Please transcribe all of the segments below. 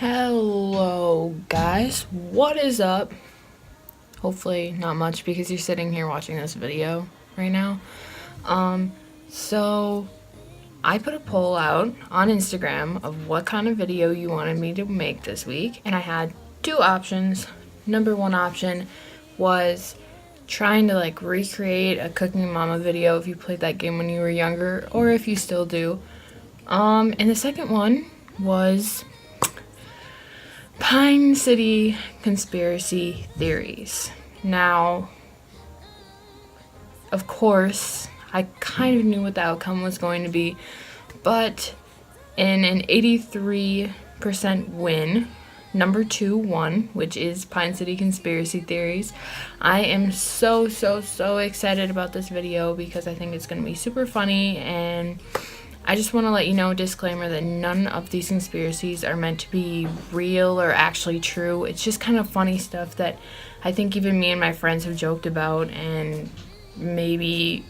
Hello guys, what is up? Hopefully not much because you're sitting here watching this video right now. So I put a poll out on Instagram of what kind of video you wanted me to make this week, and I had two options. Number one option was trying to recreate a Cooking Mama video if you played that game when you were younger or if you still do. And the second one was Pine City conspiracy theories. Now, of course, I kind of knew what the outcome was going to be, but in an 83% win, number 2 won, which is Pine City conspiracy theories. I am so excited about this video because I think it's going to be super funny, and I just want to let you know, disclaimer, that none of these conspiracies are meant to be real or actually true. It's just kind of funny stuff that I think even me and my friends have joked about and maybe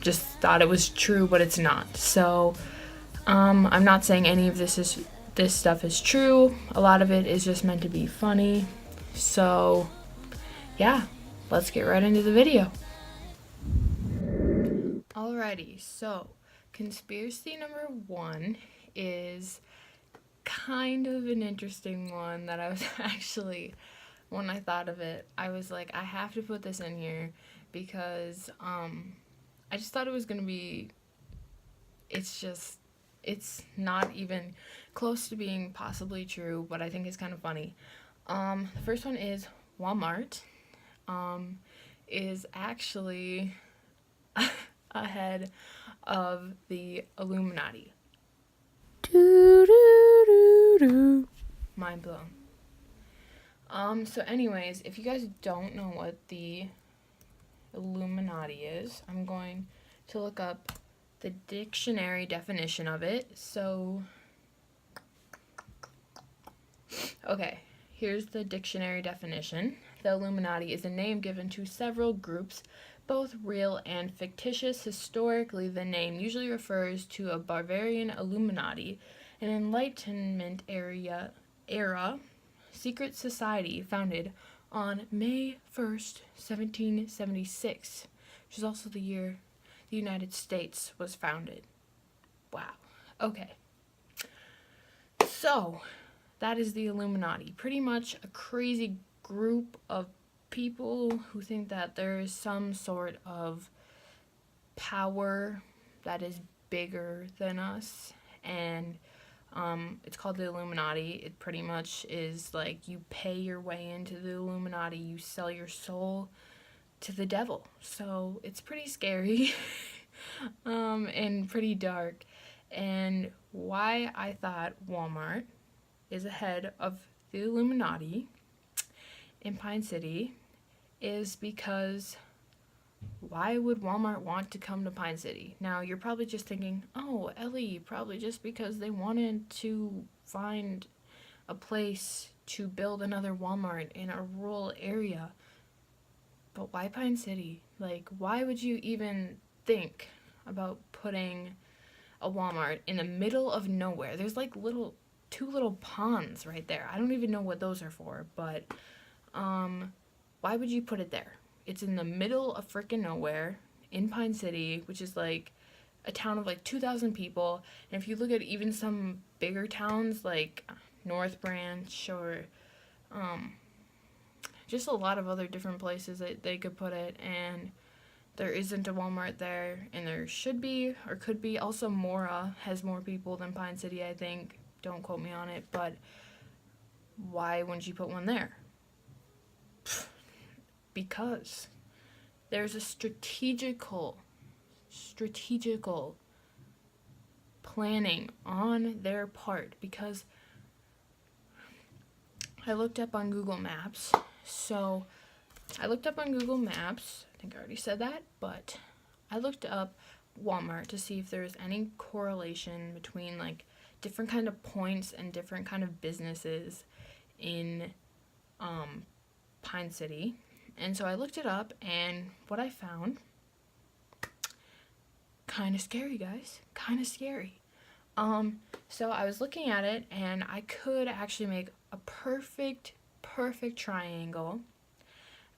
just thought it was true, but it's not. So, I'm not saying any of this stuff is true. A lot of it is just meant to be funny. So, yeah, let's get right into the video. Alrighty, so conspiracy number 1 is kind of an interesting one that I was actually, when I thought of it, I was like, I have to put this in here because I just thought it was going to be, it's not even close to being possibly true, but I think it's kind of funny. The first one is Walmart is actually ahead of the Illuminati. Mind blown. So anyways, if you guys don't know what the Illuminati is, I'm going to look up the dictionary definition of it. So, okay, here's the dictionary definition. The Illuminati is a name given to several groups, both real and fictitious. Historically, the name usually refers to a Bavarian Illuminati, an Enlightenment era secret society founded on May 1st, 1776, which is also the year the United States was founded. Wow. Okay. So, that is the Illuminati. Pretty much a crazy group of people who think that there is some sort of power that is bigger than us, and it's called the Illuminati. It pretty much is like you pay your way into the Illuminati, you sell your soul to the devil. So it's pretty scary and pretty dark. And why I thought Walmart is ahead of the Illuminati in Pine City is because why would Walmart want to come to Pine City? Now, you're probably just thinking, oh, Ellie, probably just because they wanted to find a place to build another Walmart in a rural area. But why Pine City? Like, why would you even think about putting a Walmart in the middle of nowhere? There's like two little ponds right there. I don't even know what those are for, but why would you put it there? It's in the middle of freaking nowhere in Pine City, which is like a town of like 2,000 people. And if you look at even some bigger towns like North Branch or just a lot of other different places that they could put it, and there isn't a Walmart there, and there should be or could be. Also, Mora has more people than Pine City, I think. Don't quote me on it, but why wouldn't you put one there? Because there's a strategical planning on their part, because I looked up on Google Maps. So I looked up on Google Maps. I think I already said that, but I looked up Walmart to see if there was any correlation between like different kind of points and different kind of businesses in Pine City. And so I looked it up, and what I found, kind of scary, guys. Kind of scary. So I was looking at it, and I could actually make a perfect triangle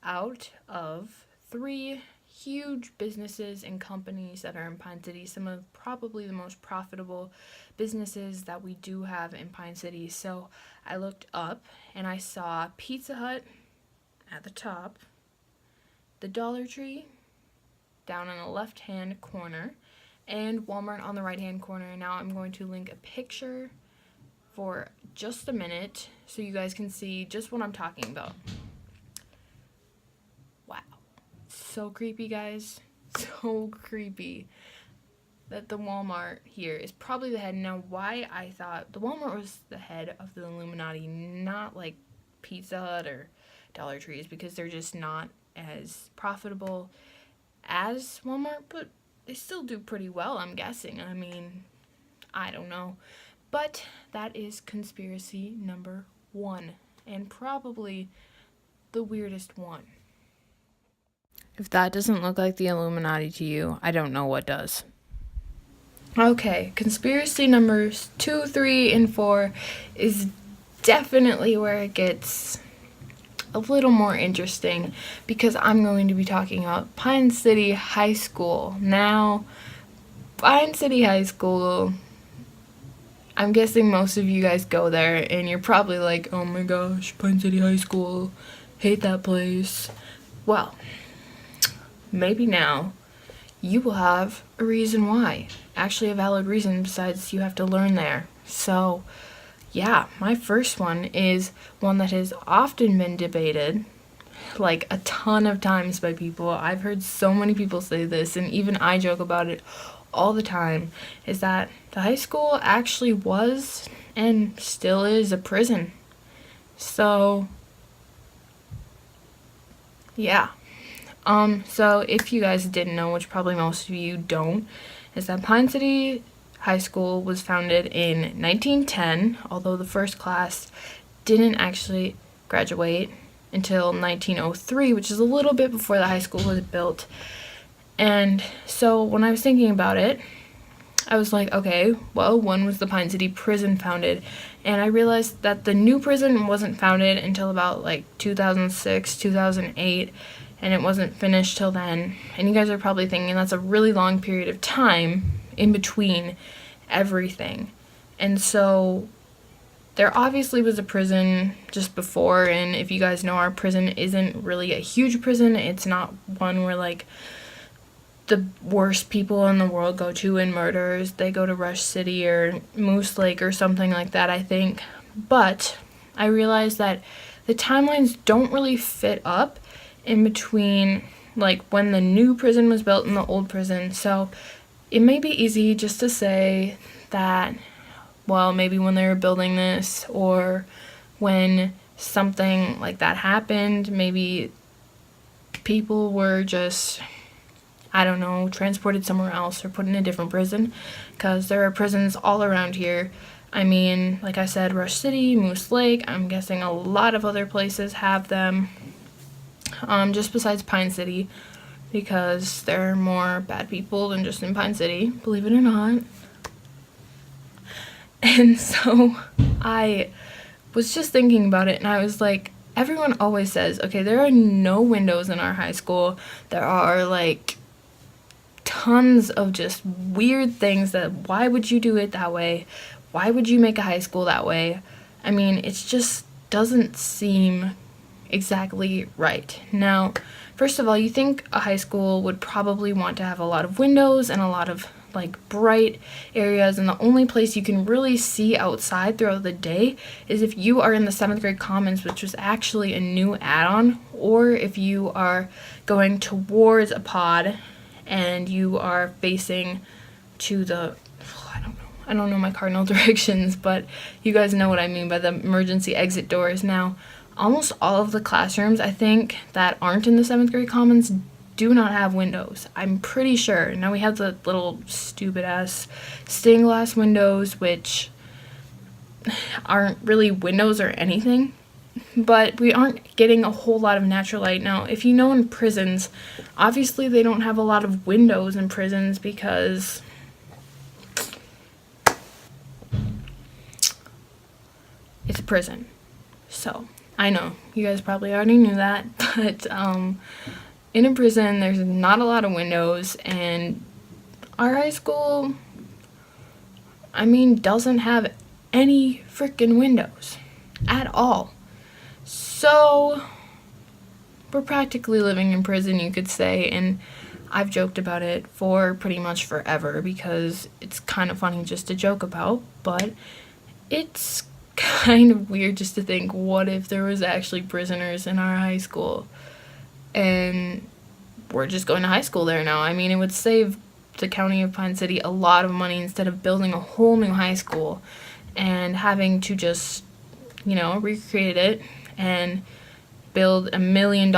out of 3 huge businesses and companies that are in Pine City, some of probably the most profitable businesses that we do have in Pine City. So I looked up and I saw Pizza Hut at the top, the Dollar Tree down in the left-hand corner, and Walmart on the right-hand corner. Now I'm going to link a picture for just a minute so you guys can see just what I'm talking about. Wow. So creepy, guys. So creepy that the Walmart here is probably the head. Now, why I thought the Walmart was the head of the Illuminati, not like Pizza Hut or Dollar Tree, is because they're just not as profitable as Walmart, but they still do pretty well, I'm guessing. I mean, I don't know. But that is conspiracy number 1, and probably the weirdest one. If that doesn't look like the Illuminati to you, I don't know what does. Okay, conspiracy numbers 2, 3, and 4 is definitely where it gets a little more interesting, because I'm going to be talking about Pine City High School. Now, Pine City High School, I'm guessing most of you guys go there, and you're probably like, oh my gosh, Pine City High School, hate that place. Well, maybe now you will have a reason why. Actually, a valid reason besides you have to learn there. So, yeah, my first one is one that has often been debated, like a ton of times by people. I've heard so many people say this, and even I joke about it all the time, is that the high school actually was and still is a prison. So, yeah. So if you guys didn't know, which probably most of you don't, is that Pine City High School was founded in 1910, although the first class didn't actually graduate until 1903, which is a little bit before the high school was built. And so when I was thinking about it, I was like, okay, well, when was the Pine City prison founded? And I realized that the new prison wasn't founded until about like 2006, 2008, and it wasn't finished till then. And you guys are probably thinking that's a really long period of time in between everything. And so there obviously was a prison just before, and if you guys know, our prison isn't really a huge prison. It's not one where like the worst people in the world go to in murders. They go to Rush City or Moose Lake or something like that, I think. But I realized that the timelines don't really fit up in between like when the new prison was built and the old prison. So it may be easy just to say that, well, maybe when they were building this, or when something like that happened, maybe people were just, I don't know, transported somewhere else or put in a different prison, because there are prisons all around here. I mean, like I said, Rush City, Moose Lake, I'm guessing a lot of other places have them, just besides Pine City, because there are more bad people than just in Pine City, believe it or not. And so I was just thinking about it, and I was like, everyone always says, okay, there are no windows in our high school. There are like tons of just weird things that, why would you do it that way? Why would you make a high school that way? I mean, it just doesn't seem exactly right. Now, first of all, you think a high school would probably want to have a lot of windows and a lot of like bright areas, and the only place you can really see outside throughout the day is if you are in the 7th grade commons, which was actually a new add-on, or if you are going towards a pod and you are facing to the, I don't know my cardinal directions, but you guys know what I mean by the emergency exit doors. Now, almost all of the classrooms, I think, that aren't in the 7th grade commons do not have windows. I'm pretty sure. Now we have the little stupid ass stained glass windows, which aren't really windows or anything, but we aren't getting a whole lot of natural light. Now, if you know, in prisons, obviously they don't have a lot of windows in prisons because it's a prison. So, I know, you guys probably already knew that, but in a prison, there's not a lot of windows, and our high school, doesn't have any freaking windows at all. So, we're practically living in prison, you could say, and I've joked about it for pretty much forever because it's kind of funny just to joke about, but it's kind of weird just to think, what if there was actually prisoners in our high school and we're just going to high school there now? It would save the county of Pine City a lot of money instead of building a whole new high school and having to just, recreate it and build $1 million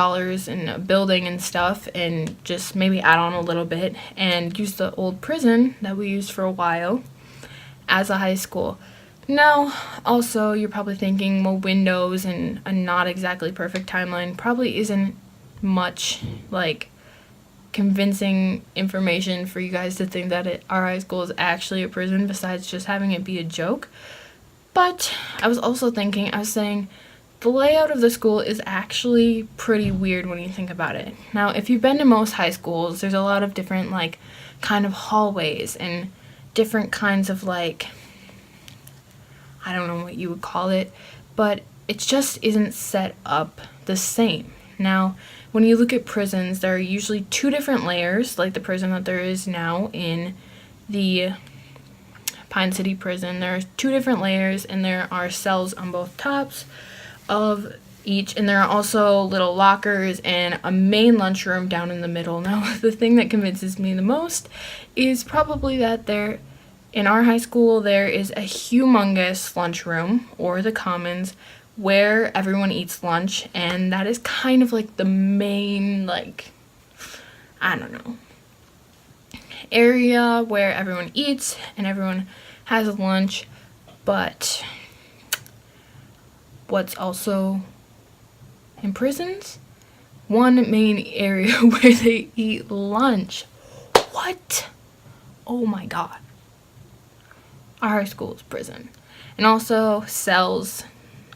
in a building and stuff, and just maybe add on a little bit and use the old prison that we used for a while as a high school. Now, also, you're probably thinking, well, windows and a not exactly perfect timeline probably isn't much, convincing information for you guys to think that our high school is actually a prison besides just having it be a joke. But I was also thinking, the layout of the school is actually pretty weird when you think about it. Now, if you've been to most high schools, there's a lot of different, kind of hallways and different kinds of, I don't know what you would call it, but it just isn't set up the same. Now, when you look at prisons, there are usually 2 different layers, like the prison that there is now in the Pine City prison. There are 2 different layers, and there are cells on both tops of each, and there are also little lockers and a main lunchroom down in the middle. Now, the thing that convinces me the most is probably that in our high school, there is a humongous lunchroom, or the commons, where everyone eats lunch, and that is kind of the main, area where everyone eats and everyone has lunch. But what's also in prisons? One main area where they eat lunch. What? Oh my god. Our high school is prison. And also cells.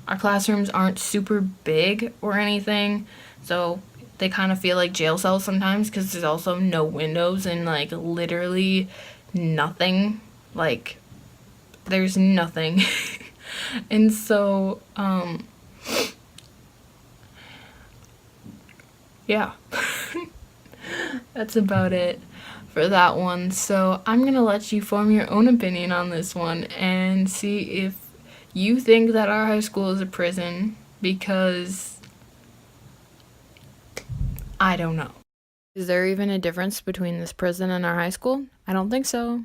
Our classrooms aren't super big or anything, so they kind of feel like jail cells sometimes because there's also no windows and literally nothing. There's nothing. And so, yeah. That's about it for that one. So I'm gonna let you form your own opinion on this one and see if you think that our high school is a prison, because I don't know. Is there even a difference between this prison and our high school? I don't think so.